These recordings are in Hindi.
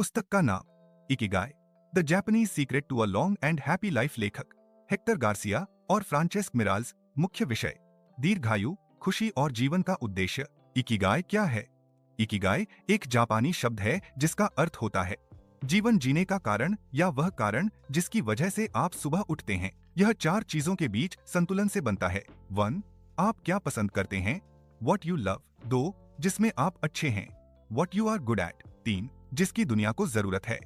पुस्तक का नाम Ikigai, the Japanese secret to a long and happy life. लेखक हेक्टर गार्सिया और फ्रांचेस्क मिराल्स। मुख्य विषय दीर्घायु, खुशी और जीवन का उद्देश्य। इकिगाई क्या है? इकिगाई एक जापानी शब्द है जिसका अर्थ होता है जीवन जीने का कारण या वह कारण जिसकी वजह से आप सुबह उठते हैं। यह 4 चीजों के बीच संतुलन से बनता है। 1. आप क्या पसंद करते हैं, वॉट यू लव। 2. जिसमें आप अच्छे हैं, what you are good at. 3. जिसकी दुनिया को जरूरत है,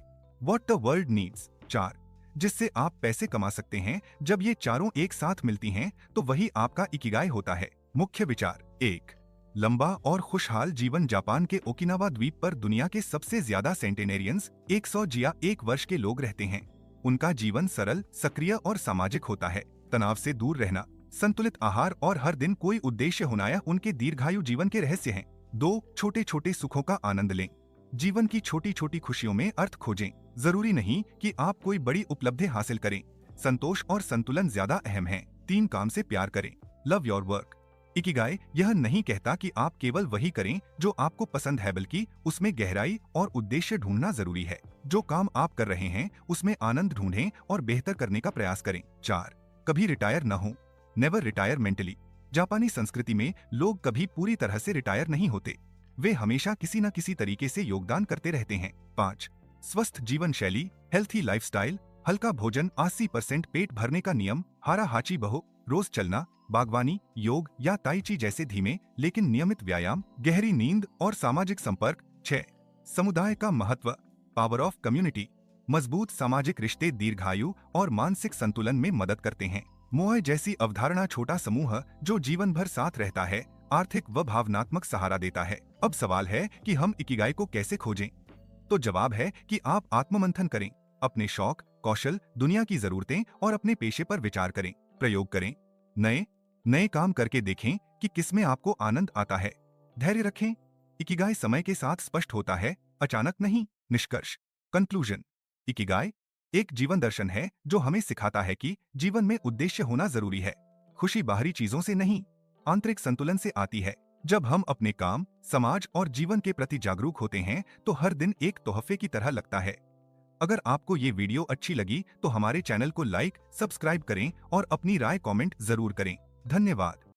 वॉट द वर्ल्ड नीड्स। 4. जिससे आप पैसे कमा सकते हैं। जब ये चारों एक साथ मिलती हैं तो वही आपका इकिगाई होता है। मुख्य विचार 1. लंबा और खुशहाल जीवन। जापान के ओकिनावा द्वीप पर दुनिया के सबसे ज्यादा सेंटेनेरियंस 100 या 1 वर्ष के लोग रहते हैं। उनका जीवन सरल, सक्रिय और सामाजिक होता है। तनाव से दूर रहना, संतुलित आहार और हर दिन कोई उद्देश्य होना यह उनके दीर्घायु जीवन के रहस्य हैं। 2. छोटे छोटे सुखों का आनंद लें। जीवन की छोटी छोटी खुशियों में अर्थ खोजें। जरूरी नहीं कि आप कोई बड़ी उपलब्धि हासिल करें, संतोष और संतुलन ज्यादा अहम है। 3. काम से प्यार करें। Love your work. इकिगाई यह नहीं कहता कि आप केवल वही करें जो आपको पसंद है, बल्कि उसमें गहराई और उद्देश्य ढूंढना जरूरी है। जो काम आप कर रहे हैं उसमें आनंद ढूंढें और बेहतर करने का प्रयास करें। 4. कभी रिटायर न हो। Never retire mentally. जापानी संस्कृति में लोग कभी पूरी तरह से रिटायर नहीं होते, वे हमेशा किसी न किसी तरीके से योगदान करते रहते हैं। 5. स्वस्थ जीवन शैली, हेल्थी लाइफस्टाइल। हल्का भोजन, 80% पेट भरने का नियम, हारा हाची बहो, रोज चलना, बागवानी, योग या ताइची जैसे धीमे लेकिन नियमित व्यायाम, गहरी नींद और सामाजिक संपर्क। 6. समुदाय का महत्व, पावर ऑफ कम्युनिटी। मजबूत सामाजिक रिश्ते दीर्घायु और मानसिक संतुलन में मदद करते हैं। मोह जैसी अवधारणा, छोटा समूह जो जीवन भर साथ रहता है, आर्थिक व भावनात्मक सहारा देता है। अब सवाल है कि हम इकिगाई को कैसे खोजें? तो जवाब है कि आप आत्ममंथन करें, अपने शौक, कौशल, दुनिया की जरूरतें और अपने पेशे पर विचार करें, प्रयोग करें, नए काम करके देखें कि किसमें आपको आनंद आता है। धैर्य रखें, इकिगाई समय के साथ स्पष्ट होता है, अचानक नहीं। निष्कर्ष, कंक्लूजन। इकिगाई एक जीवन दर्शन है जो हमें सिखाता है कि जीवन में उद्देश्य होना जरूरी है। खुशी बाहरी चीजों से नहीं, आंतरिक संतुलन से आती है। जब हम अपने काम, समाज और जीवन के प्रति जागरूक होते हैं तो हर दिन एक तोहफे की तरह लगता है। अगर आपको ये वीडियो अच्छी लगी तो हमारे चैनल को लाइक, सब्सक्राइब करें और अपनी राय कमेंट जरूर करें। धन्यवाद।